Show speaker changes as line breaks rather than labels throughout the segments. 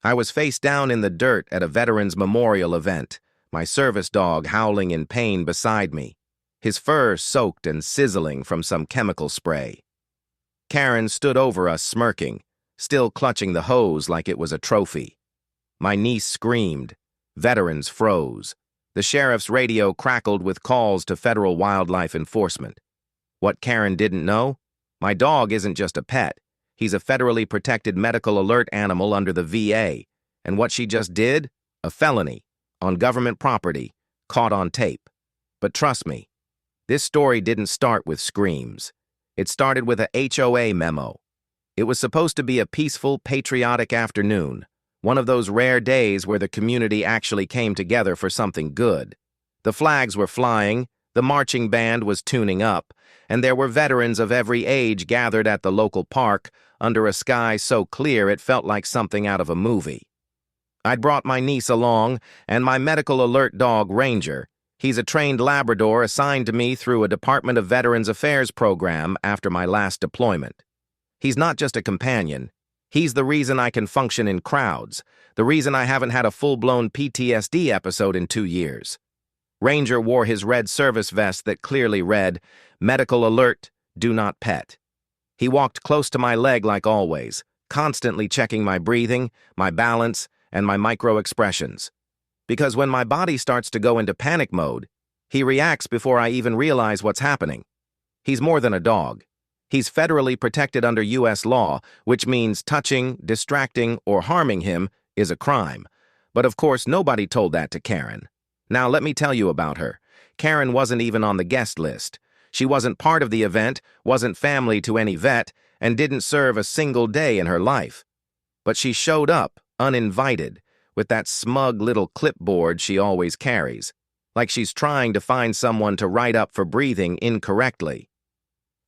I was face down in the dirt at a Veterans Memorial event, my service dog howling in pain beside me, his fur soaked and sizzling from some chemical spray. Karen stood over us smirking, still clutching the hose like it was a trophy. My niece screamed. Veterans froze. The sheriff's radio crackled with calls to federal wildlife enforcement. What Karen didn't know? My dog isn't just a pet. He's a federally protected medical alert animal under the VA. And what she just did? A felony. On government property. Caught on tape. But trust me, this story didn't start with screams. It started with a HOA memo. It was supposed to be a peaceful, patriotic afternoon. One of those rare days where the community actually came together for something good. The flags were flying, the marching band was tuning up, and there were veterans of every age gathered at the local park under a sky so clear it felt like something out of a movie. I'd brought my niece along, and my medical alert dog, Ranger. He's a trained Labrador assigned to me through a Department of Veterans Affairs program after my last deployment. He's not just a companion. He's the reason I can function in crowds, the reason I haven't had a full-blown PTSD episode in 2 years. Ranger wore his red service vest that clearly read, "Medical alert, do not pet." He walked close to my leg like always, constantly checking my breathing, my balance, and my micro-expressions. Because when my body starts to go into panic mode, he reacts before I even realize what's happening. He's more than a dog. He's federally protected under U.S. law, which means touching, distracting, or harming him is a crime. But of course, nobody told that to Karen. Now let me tell you about her. Karen wasn't even on the guest list. She wasn't part of the event, wasn't family to any vet, and didn't serve a single day in her life. But she showed up, uninvited, with that smug little clipboard she always carries, like she's trying to find someone to write up for breathing incorrectly.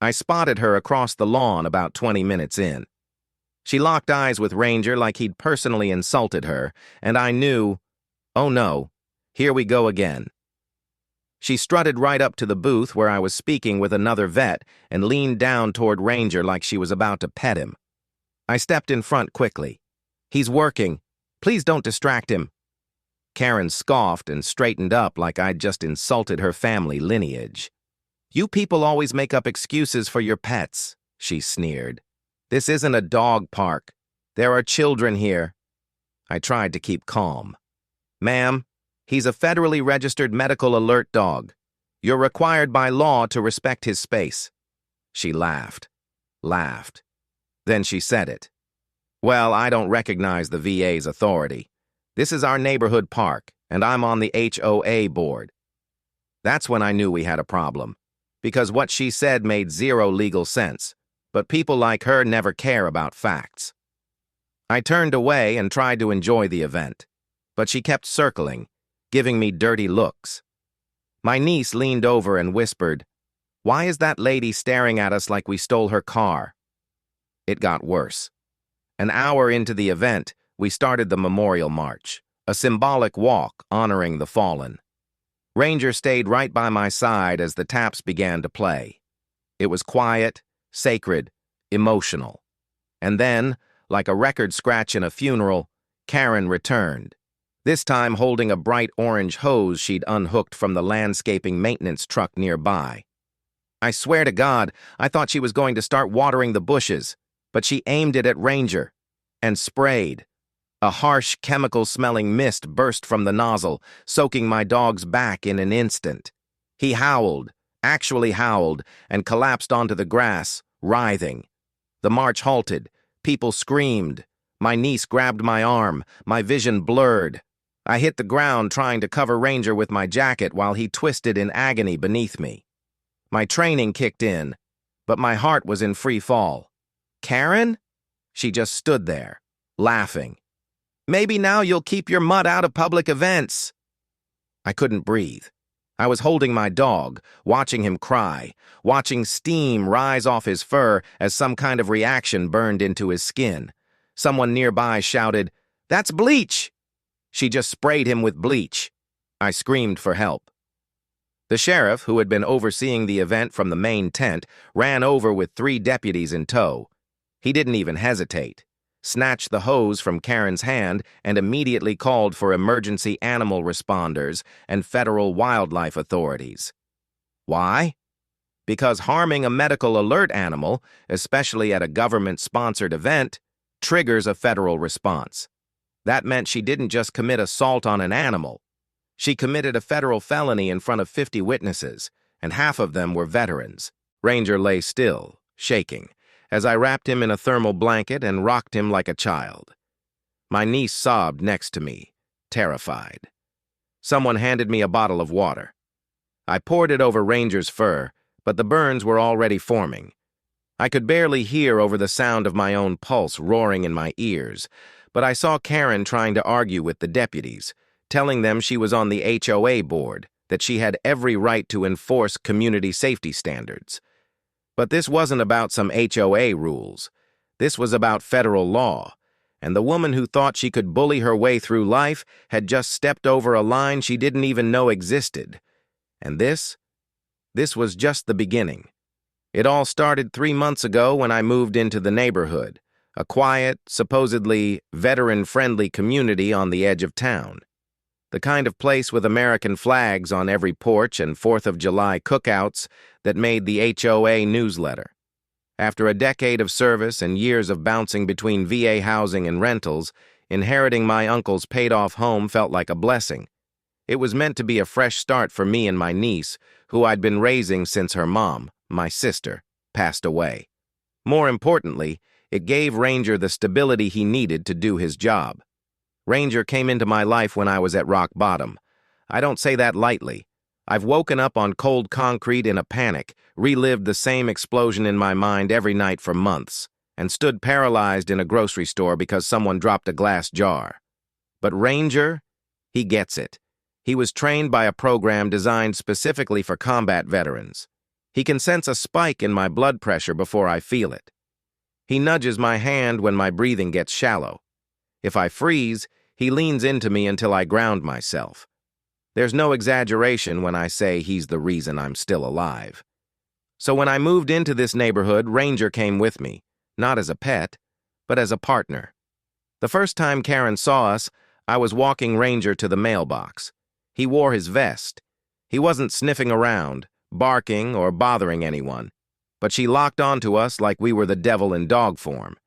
I spotted her across the lawn about 20 minutes in. She locked eyes with Ranger like he'd personally insulted her, and I knew, oh no, here we go again. She strutted right up to the booth where I was speaking with another vet and leaned down toward Ranger like she was about to pet him. I stepped in front quickly. "He's working. Please don't distract him." Karen scoffed and straightened up like I'd just insulted her family lineage. "You people always make up excuses for your pets," she sneered. "This isn't a dog park. There are children here." I tried to keep calm. "Ma'am, he's a federally registered medical alert dog. You're required by law to respect his space." She laughed. Then she said it. "Well, I don't recognize the VA's authority. This is our neighborhood park, and I'm on the HOA board." That's when I knew we had a problem. Because what she said made zero legal sense, but people like her never care about facts. I turned away and tried to enjoy the event, but she kept circling, giving me dirty looks. My niece leaned over and whispered, "Why is that lady staring at us like we stole her car?" It got worse. An hour into the event, we started the Memorial March, a symbolic walk honoring the fallen. Ranger stayed right by my side as the taps began to play. It was quiet, sacred, emotional. And then, like a record scratch in a funeral, Karen returned, this time holding a bright orange hose she'd unhooked from the landscaping maintenance truck nearby. I swear to God, I thought she was going to start watering the bushes, but she aimed it at Ranger and sprayed. A harsh, chemical-smelling mist burst from the nozzle, soaking my dog's back in an instant. He howled, actually howled, and collapsed onto the grass, writhing. The march halted. People screamed. My niece grabbed my arm, my vision blurred. I hit the ground trying to cover Ranger with my jacket while he twisted in agony beneath me. My training kicked in, but my heart was in free fall. "Karen?" She just stood there, laughing. "Maybe now you'll keep your mutt out of public events." I couldn't breathe. I was holding my dog, watching him cry, watching steam rise off his fur as some kind of reaction burned into his skin. Someone nearby shouted, "That's bleach!" She just sprayed him with bleach. I screamed for help. The sheriff, who had been overseeing the event from the main tent, ran over with 3 deputies in tow. He didn't even hesitate. snatched the hose from Karen's hand, and immediately called for emergency animal responders and federal wildlife authorities. Why? Because harming a medical alert animal, especially at a government-sponsored event, triggers a federal response. That meant she didn't just commit assault on an animal. She committed a federal felony in front of 50 witnesses, and half of them were veterans. Ranger lay still, shaking, as I wrapped him in a thermal blanket and rocked him like a child. My niece sobbed next to me, terrified. Someone handed me a bottle of water. I poured it over Ranger's fur, but the burns were already forming. I could barely hear over the sound of my own pulse roaring in my ears, but I saw Karen trying to argue with the deputies, telling them she was on the HOA board, that she had every right to enforce community safety standards. But this wasn't about some HOA rules. This was about federal law, and the woman who thought she could bully her way through life had just stepped over a line she didn't even know existed. And this was just the beginning. It all started 3 months ago when I moved into the neighborhood, a quiet, supposedly veteran-friendly community on the edge of town. The kind of place with American flags on every porch and 4th of July cookouts that made the HOA newsletter. After a decade of service and years of bouncing between VA housing and rentals, inheriting my uncle's paid-off home felt like a blessing. It was meant to be a fresh start for me and my niece, who I'd been raising since her mom, my sister, passed away. More importantly, it gave Ranger the stability he needed to do his job. Ranger came into my life when I was at rock bottom. I don't say that lightly. I've woken up on cold concrete in a panic, relived the same explosion in my mind every night for months, and stood paralyzed in a grocery store because someone dropped a glass jar. But Ranger, he gets it. He was trained by a program designed specifically for combat veterans. He can sense a spike in my blood pressure before I feel it. He nudges my hand when my breathing gets shallow. If I freeze, he leans into me until I ground myself. There's no exaggeration when I say he's the reason I'm still alive. So when I moved into this neighborhood, Ranger came with me, not as a pet, but as a partner. The first time Karen saw us, I was walking Ranger to the mailbox. He wore his vest. He wasn't sniffing around, barking, or bothering anyone, but she locked onto us like we were the devil in dog form.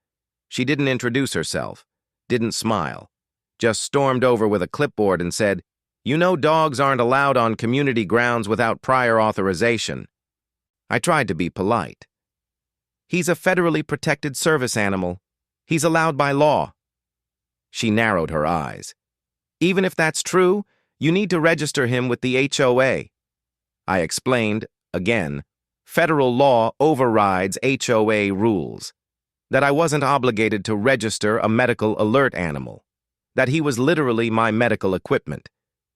She didn't introduce herself, didn't smile, just stormed over with a clipboard and said, "You know dogs aren't allowed on community grounds without prior authorization." I tried to be polite. "He's a federally protected service animal. He's allowed by law." She narrowed her eyes. "Even if that's true, you need to register him with the HOA. I explained, again, federal law overrides HOA rules. That I wasn't obligated to register a medical alert animal. That he was literally my medical equipment.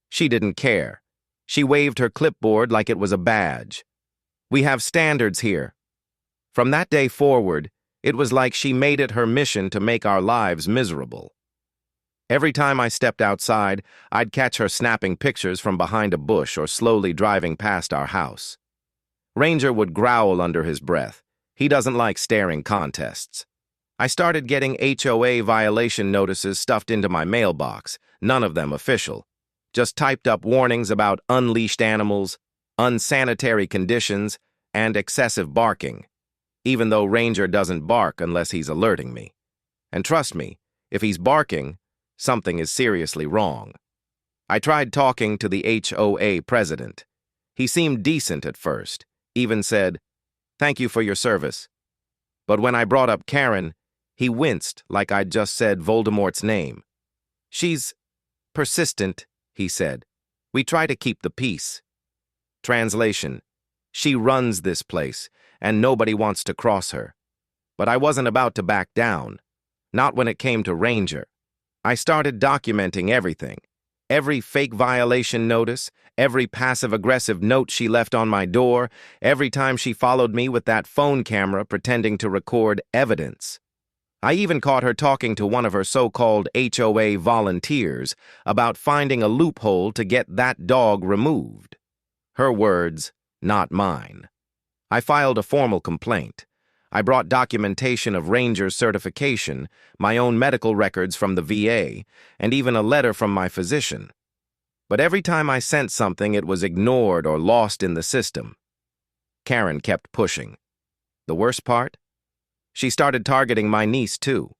She didn't care. She waved her clipboard like it was a badge. "We have standards here." From that day forward, it was like she made it her mission to make our lives miserable. Every time I stepped outside, I'd catch her snapping pictures from behind a bush or slowly driving past our house. Ranger would growl under his breath. He doesn't like staring contests. I started getting HOA violation notices stuffed into my mailbox, none of them official. Just typed up warnings about unleashed animals, unsanitary conditions, and excessive barking, even though Ranger doesn't bark unless he's alerting me. And trust me, if he's barking, something is seriously wrong. I tried talking to the HOA president. He seemed decent at first, even said, "Thank you for your service." But when I brought up Karen, he winced like I'd just said Voldemort's name. "She's persistent," he said. "We try to keep the peace." Translation: she runs this place, and nobody wants to cross her. But I wasn't about to back down. Not when it came to Ranger. I started documenting everything. Every fake violation notice, every passive-aggressive note she left on my door, every time she followed me with that phone camera pretending to record evidence. I even caught her talking to one of her so-called HOA volunteers about finding a loophole to get that dog removed. Her words, not mine. I filed a formal complaint. I brought documentation of Ranger's certification, my own medical records from the VA, and even a letter from my physician. But every time I sent something, it was ignored or lost in the system. Karen kept pushing. The worst part? She started targeting my niece, too.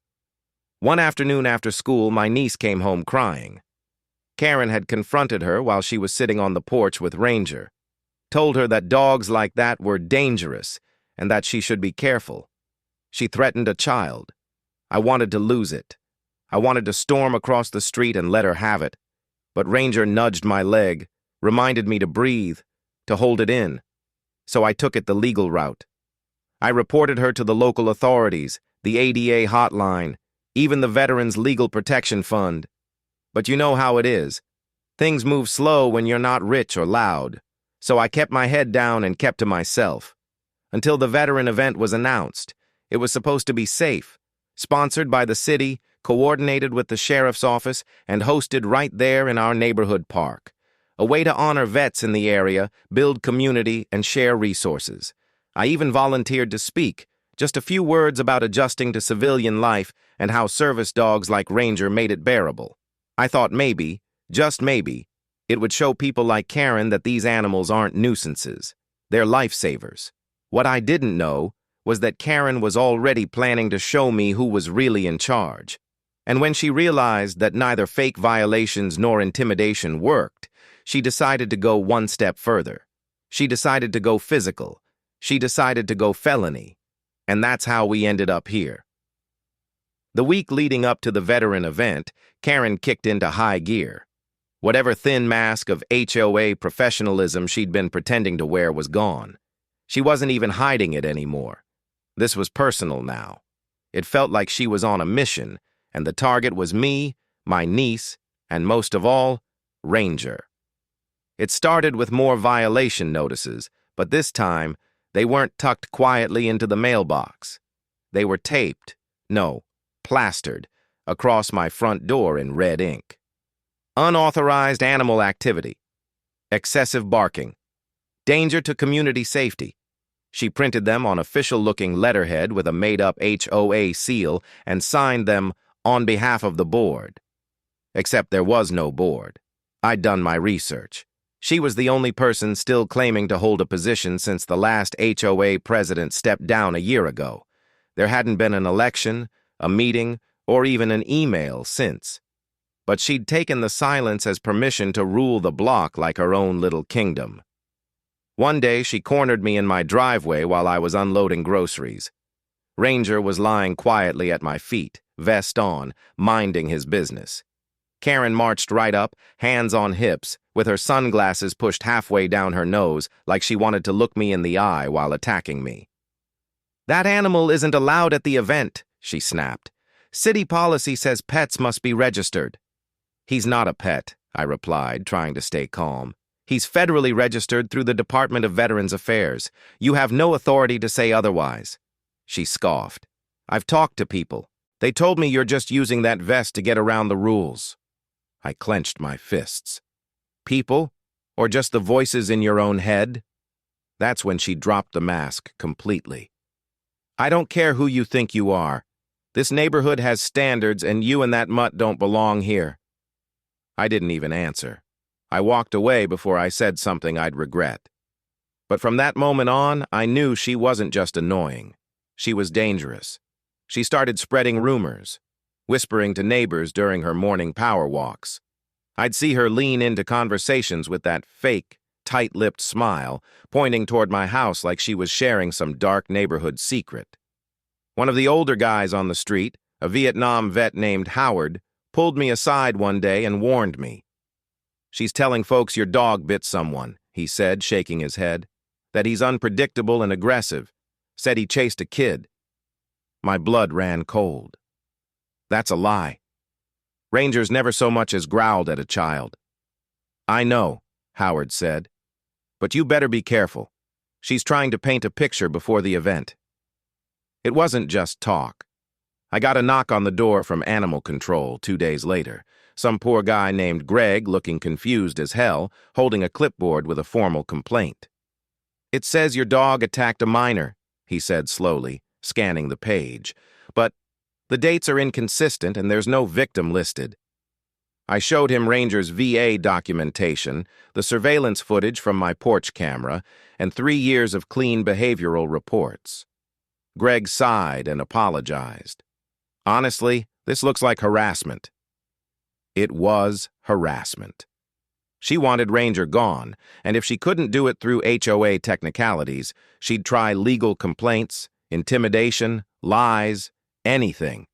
One afternoon after school, my niece came home crying. Karen had confronted her while she was sitting on the porch with Ranger, told her that dogs like that were dangerous and that she should be careful. She threatened a child. I wanted to lose it. I wanted to storm across the street and let her have it. But Ranger nudged my leg, reminded me to breathe, to hold it in. So I took it the legal route. I reported her to the local authorities, the ADA hotline, even the Veterans Legal Protection Fund. But you know how it is. Things move slow when you're not rich or loud. So I kept my head down and kept to myself. Until the veteran event was announced. It was supposed to be safe, sponsored by the city, coordinated with the sheriff's office, and hosted right there in our neighborhood park. A way to honor vets in the area, build community, and share resources. I even volunteered to speak, just a few words about adjusting to civilian life and how service dogs like Ranger made it bearable. I thought maybe, just maybe, it would show people like Karen that these animals aren't nuisances. They're lifesavers. What I didn't know was that Karen was already planning to show me who was really in charge. And when she realized that neither fake violations nor intimidation worked, she decided to go one step further. She decided to go physical. She decided to go felony. And that's how we ended up here. The week leading up to the veteran event, Karen kicked into high gear. Whatever thin mask of HOA professionalism she'd been pretending to wear was gone. She wasn't even hiding it anymore. This was personal now. It felt like she was on a mission, and the target was me, my niece, and most of all, Ranger. It started with more violation notices, but this time, they weren't tucked quietly into the mailbox. They were taped, no, plastered, across my front door in red ink. Unauthorized animal activity. Excessive barking. Danger to community safety. She printed them on official-looking letterhead with a made-up HOA seal and signed them on behalf of the board. Except there was no board. I'd done my research. She was the only person still claiming to hold a position since the last HOA president stepped down a year ago. There hadn't been an election, a meeting, or even an email since. But she'd taken the silence as permission to rule the block like her own little kingdom. One day, she cornered me in my driveway while I was unloading groceries. Ranger was lying quietly at my feet, vest on, minding his business. Karen marched right up, hands on hips, with her sunglasses pushed halfway down her nose like she wanted to look me in the eye while attacking me. "That animal isn't allowed at the event," she snapped. "City policy says pets must be registered." "He's not a pet," I replied, trying to stay calm. "He's federally registered through the Department of Veterans Affairs. You have no authority to say otherwise." She scoffed. "I've talked to people. They told me you're just using that vest to get around the rules." I clenched my fists. "People? Or just the voices in your own head?" That's when she dropped the mask completely. "I don't care who you think you are. This neighborhood has standards, and you and that mutt don't belong here." I didn't even answer. I walked away before I said something I'd regret. But from that moment on, I knew she wasn't just annoying. She was dangerous. She started spreading rumors, whispering to neighbors during her morning power walks. I'd see her lean into conversations with that fake, tight-lipped smile, pointing toward my house like she was sharing some dark neighborhood secret. One of the older guys on the street, a Vietnam vet named Howard, pulled me aside one day and warned me. "She's telling folks your dog bit someone," he said, shaking his head. "That he's unpredictable and aggressive. Said he chased a kid." My blood ran cold. That's a lie. Ranger's never so much as growled at a child. "I know," Howard said. "But you better be careful. She's trying to paint a picture before the event." It wasn't just talk. I got a knock on the door from Animal Control 2 days later. Some poor guy named Greg, looking confused as hell, holding a clipboard with a formal complaint. "It says your dog attacked a minor," he said slowly, scanning the page. But the dates are inconsistent and there's no victim listed. I showed him Ranger's VA documentation, the surveillance footage from my porch camera, and 3 years of clean behavioral reports. Greg sighed and apologized. Honestly, this looks like harassment. It was harassment. She wanted Ranger gone, and if she couldn't do it through HOA technicalities, she'd try legal complaints, intimidation, lies, anything.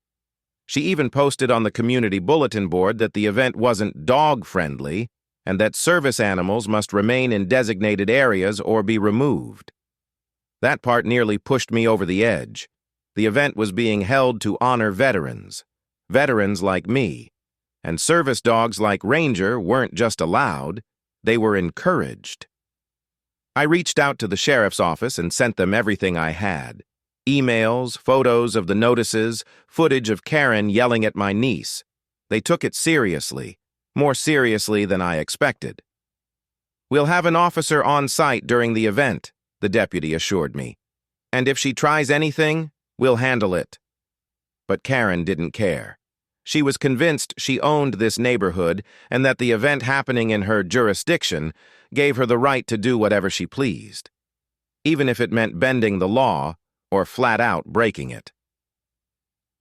She even posted on the community bulletin board that the event wasn't dog-friendly and that service animals must remain in designated areas or be removed. That part nearly pushed me over the edge. The event was being held to honor veterans like me, and service dogs like Ranger weren't just allowed, they were encouraged. I reached out to the sheriff's office and sent them everything I had. Emails, photos of the notices, footage of Karen yelling at my niece. They took it seriously, more seriously than I expected. "We'll have an officer on site during the event," the deputy assured me. "And if she tries anything, we'll handle it." But Karen didn't care. She was convinced she owned this neighborhood and that the event happening in her jurisdiction gave her the right to do whatever she pleased, even if it meant bending the law or flat out breaking it.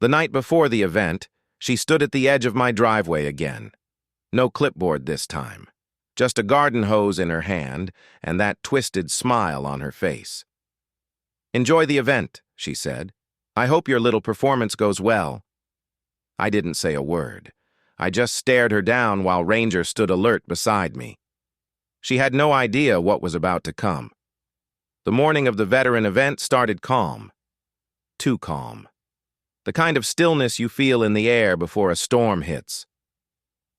The night before the event, she stood at the edge of my driveway again. No clipboard this time, just a garden hose in her hand and that twisted smile on her face. "Enjoy the event," she said. "I hope your little performance goes well." I didn't say a word. I just stared her down while Ranger stood alert beside me. She had no idea what was about to come. The morning of the veteran event started calm. Too calm. The kind of stillness you feel in the air before a storm hits.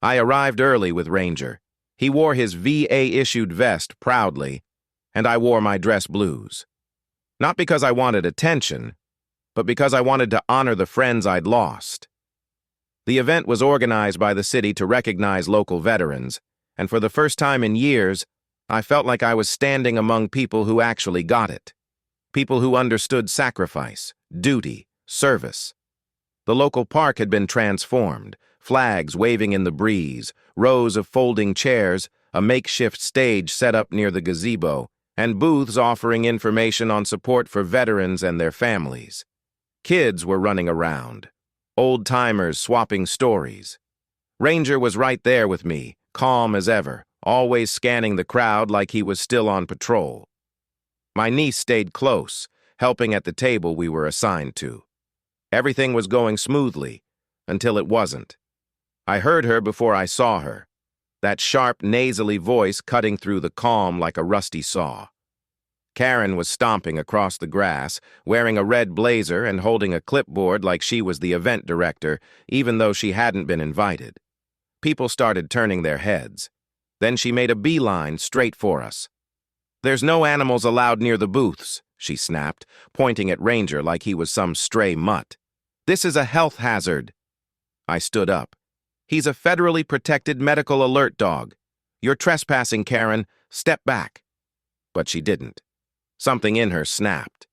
I arrived early with Ranger. He wore his VA-issued vest proudly, and I wore my dress blues. Not because I wanted attention, but because I wanted to honor the friends I'd lost. The event was organized by the city to recognize local veterans, and for the first time in years, I felt like I was standing among people who actually got it. People who understood sacrifice, duty, service. The local park had been transformed, flags waving in the breeze, rows of folding chairs, a makeshift stage set up near the gazebo, and booths offering information on support for veterans and their families. Kids were running around, old-timers swapping stories. Ranger was right there with me, calm as ever, always scanning the crowd like he was still on patrol. My niece stayed close, helping at the table we were assigned to. Everything was going smoothly, until it wasn't. I heard her before I saw her, that sharp, nasally voice cutting through the calm like a rusty saw. Karen was stomping across the grass, wearing a red blazer and holding a clipboard like she was the event director, even though she hadn't been invited. People started turning their heads. Then she made a beeline straight for us. "There's no animals allowed near the booths," she snapped, pointing at Ranger like he was some stray mutt. "This is a health hazard." I stood up. "He's a federally protected medical alert dog. You're trespassing, Karen. Step back." But she didn't. Something in her snapped.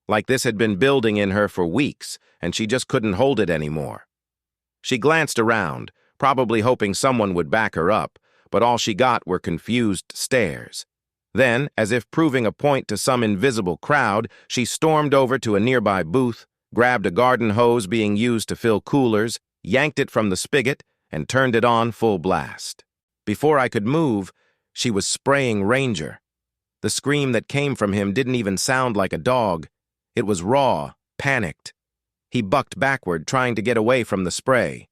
Like this had been building in her for weeks, and she just couldn't hold it anymore. She glanced around, probably hoping someone would back her up, but all she got were confused stares. Then, as if proving a point to some invisible crowd, she stormed over to a nearby booth, grabbed a garden hose being used to fill coolers, yanked it from the spigot, and turned it on full blast. Before I could move, she was spraying Ranger. The scream that came from him didn't even sound like a dog. It was raw, panicked. He bucked backward, trying to get away from the spray.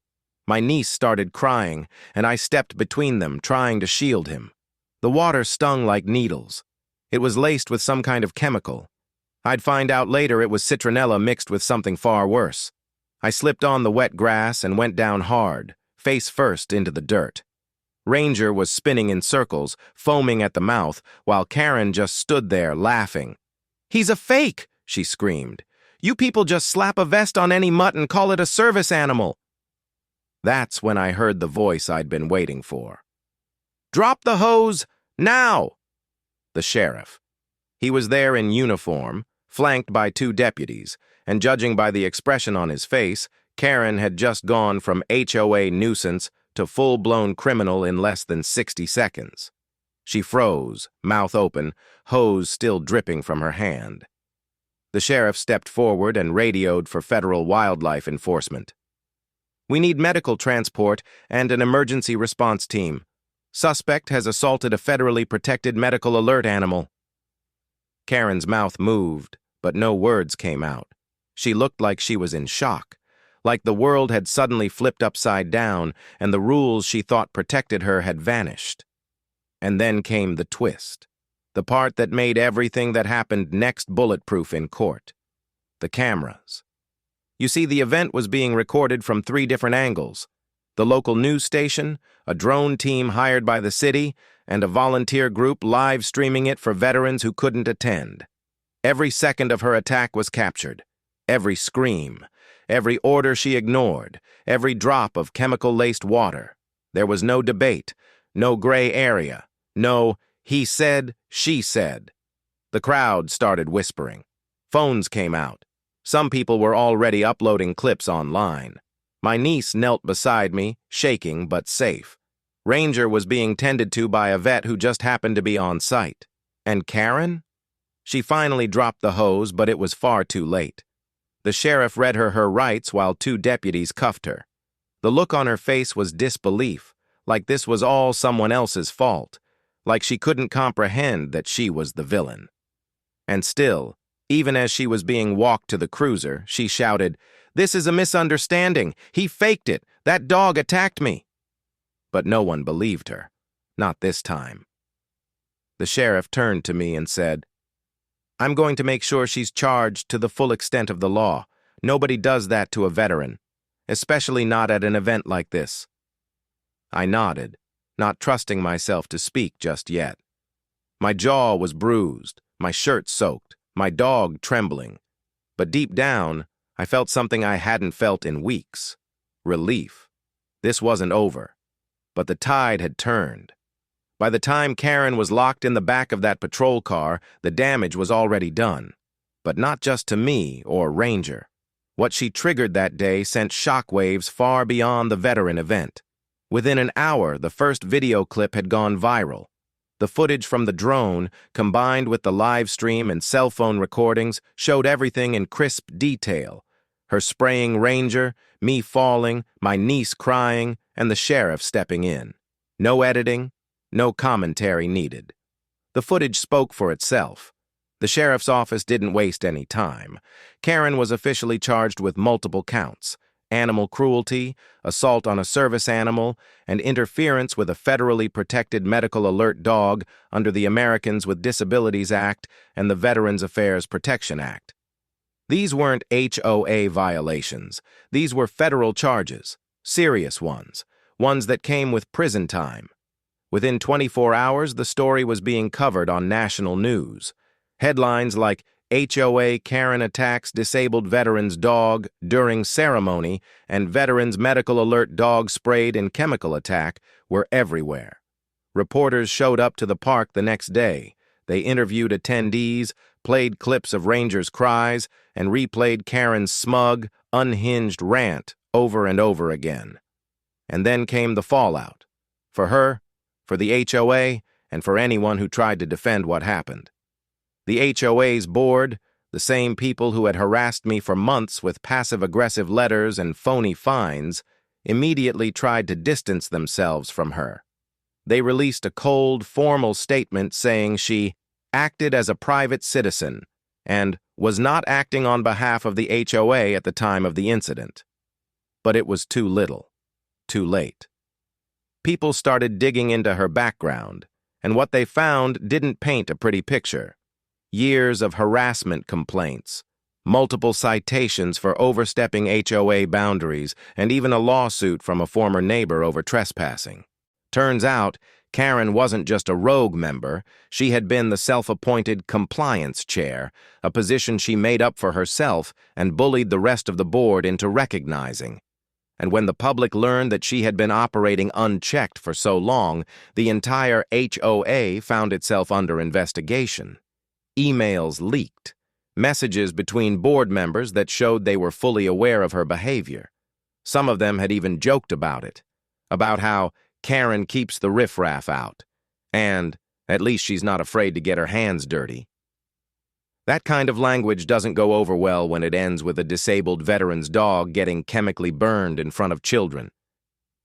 My niece started crying, and I stepped between them, trying to shield him. The water stung like needles. It was laced with some kind of chemical. I'd find out later it was citronella mixed with something far worse. I slipped on the wet grass and went down hard, face first into the dirt. Ranger was spinning in circles, foaming at the mouth, while Karen just stood there, laughing. "He's a fake!" she screamed. "You people just slap a vest on any mutt and call it a service animal." That's when I heard the voice I'd been waiting for. "Drop the hose, now!" The sheriff. He was there in uniform, flanked by 2 deputies, and judging by the expression on his face, Karen had just gone from HOA nuisance to full-blown criminal in less than 60 seconds. She froze, mouth open, hose still dripping from her hand. The sheriff stepped forward and radioed for federal wildlife enforcement. "We need medical transport and an emergency response team. Suspect has assaulted a federally protected medical alert animal." Karen's mouth moved, but no words came out. She looked like she was in shock, like the world had suddenly flipped upside down and the rules she thought protected her had vanished. And then came the twist, the part that made everything that happened next bulletproof in court. The cameras. You see, the event was being recorded from 3 different angles: the local news station, a drone team hired by the city, and a volunteer group live streaming it for veterans who couldn't attend. Every second of her attack was captured. Every scream, every order she ignored, every drop of chemical-laced water. There was no debate, no gray area, no "he said, she said." The crowd started whispering. Phones came out. Some people were already uploading clips online. My niece knelt beside me, shaking but safe. Ranger was being tended to by a vet who just happened to be on site. And Karen? She finally dropped the hose, but it was far too late. The sheriff read her rights while 2 deputies cuffed her. The look on her face was disbelief, like this was all someone else's fault, like she couldn't comprehend that she was the villain. And still, even as she was being walked to the cruiser, she shouted, "This is a misunderstanding. He faked it. That dog attacked me." But no one believed her. Not this time. The sheriff turned to me and said, "I'm going to make sure she's charged to the full extent of the law. Nobody does that to a veteran, especially not at an event like this." I nodded, not trusting myself to speak just yet. My jaw was bruised, my shirt soaked, my dog trembling. But deep down, I felt something I hadn't felt in weeks: relief. This wasn't over. But the tide had turned. By the time Karen was locked in the back of that patrol car, the damage was already done. But not just to me or Ranger. What she triggered that day sent shockwaves far beyond the veteran event. Within an hour, the first video clip had gone viral. The footage from the drone, combined with the live stream and cell phone recordings, showed everything in crisp detail. Her spraying Ranger, me falling, my niece crying, and the sheriff stepping in. No editing, no commentary needed. The footage spoke for itself. The sheriff's office didn't waste any time. Karen was officially charged with multiple counts: animal cruelty, assault on a service animal, and interference with a federally protected medical alert dog under the Americans with Disabilities Act and the Veterans Affairs Protection Act. These weren't HOA violations. These were federal charges, serious ones that came with prison time. Within 24 hours, the story was being covered on national news. Headlines like "HOA Karen attacks disabled veteran's dog during ceremony" and "Veterans medical alert dog sprayed in chemical attack" were everywhere. Reporters showed up to the park the next day. They interviewed attendees, played clips of Ranger's cries, and replayed Karen's smug, unhinged rant over and over again. And then came the fallout. For her, for the HOA, and for anyone who tried to defend what happened. The HOA's board, the same people who had harassed me for months with passive-aggressive letters and phony fines, immediately tried to distance themselves from her. They released a cold, formal statement saying she acted as a private citizen and was not acting on behalf of the HOA at the time of the incident. But it was too little, too late. People started digging into her background, and what they found didn't paint a pretty picture. Years of harassment complaints, multiple citations for overstepping HOA boundaries, and even a lawsuit from a former neighbor over trespassing. Turns out, Karen wasn't just a rogue member, she had been the self-appointed compliance chair, a position she made up for herself and bullied the rest of the board into recognizing. And when the public learned that she had been operating unchecked for so long, the entire HOA found itself under investigation. Emails leaked. messages between board members that showed they were fully aware of her behavior. Some of them had even joked about how Karen keeps the riffraff out, and at least she's not afraid to get her hands dirty. That kind of language doesn't go over well when it ends with a disabled veteran's dog getting chemically burned in front of children.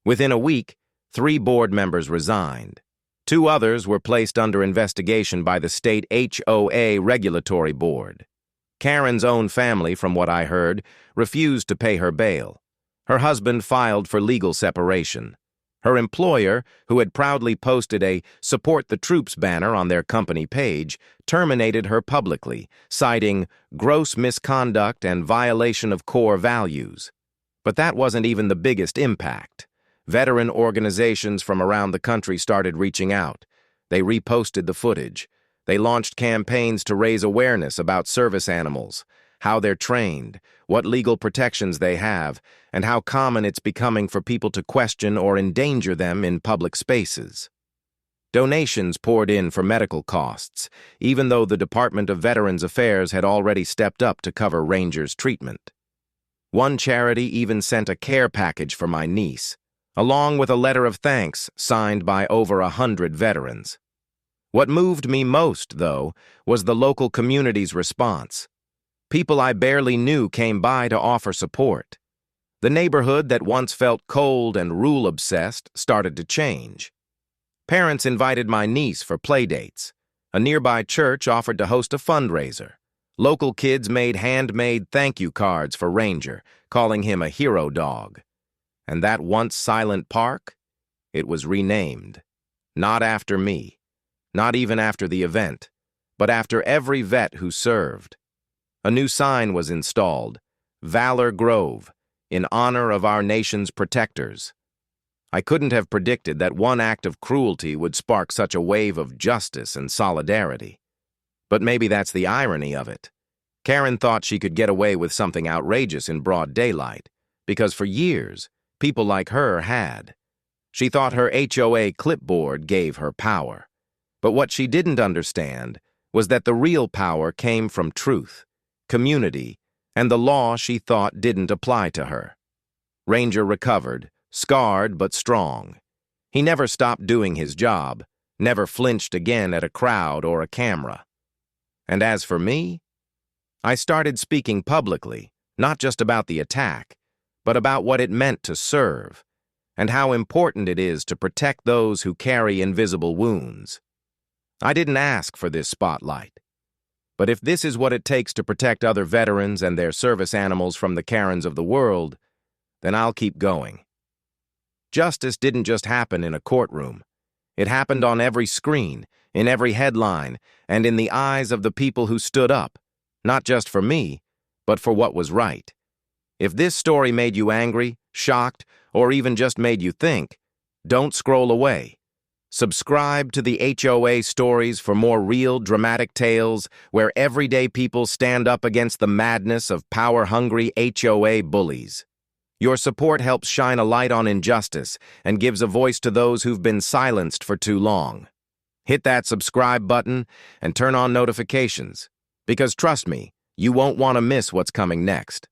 Within a week, 3 board members resigned. 2 others were placed under investigation by the state HOA regulatory board. Karen's own family, from what I heard, refused to pay her bail. Her husband filed for legal separation. Her employer, who had proudly posted a "Support the Troops" banner on their company page, terminated her publicly, citing gross misconduct and violation of core values. But that wasn't even the biggest impact. Veteran organizations from around the country started reaching out. They reposted the footage. They launched campaigns to raise awareness about service animals, how they're trained, what legal protections they have, and how common it's becoming for people to question or endanger them in public spaces. Donations poured in for medical costs, even though the Department of Veterans Affairs had already stepped up to cover Ranger's treatment. One charity even sent a care package for my niece, along with a letter of thanks signed by over 100 veterans. What moved me most, though, was the local community's response. People I barely knew came by to offer support. The neighborhood that once felt cold and rule-obsessed started to change. Parents invited my niece for playdates. A nearby church offered to host a fundraiser. Local kids made handmade thank you cards for Ranger, calling him a hero dog. And that once silent park? It was renamed. Not after me. Not even after the event, but after every vet who served. A new sign was installed, Valor Grove, in honor of our nation's protectors. I couldn't have predicted that one act of cruelty would spark such a wave of justice and solidarity. But maybe that's the irony of it. Karen thought she could get away with something outrageous in broad daylight, because for years, people like her had. She thought her HOA clipboard gave her power. But what she didn't understand was that the real power came from truth, community, and the law she thought didn't apply to her. Ranger recovered, scarred but strong. He never stopped doing his job, never flinched again at a crowd or a camera. And as for me, I started speaking publicly, not just about the attack, but about what it meant to serve, and how important it is to protect those who carry invisible wounds. I didn't ask for this spotlight. But if this is what it takes to protect other veterans and their service animals from the Karens of the world, then I'll keep going. Justice didn't just happen in a courtroom. It happened on every screen, in every headline, and in the eyes of the people who stood up, not just for me, but for what was right. If this story made you angry, shocked, or even just made you think, don't scroll away. Subscribe to the HOA Stories for more real, dramatic tales where everyday people stand up against the madness of power-hungry HOA bullies. Your support helps shine a light on injustice and gives a voice to those who've been silenced for too long. Hit that subscribe button and turn on notifications, because trust me, you won't want to miss what's coming next.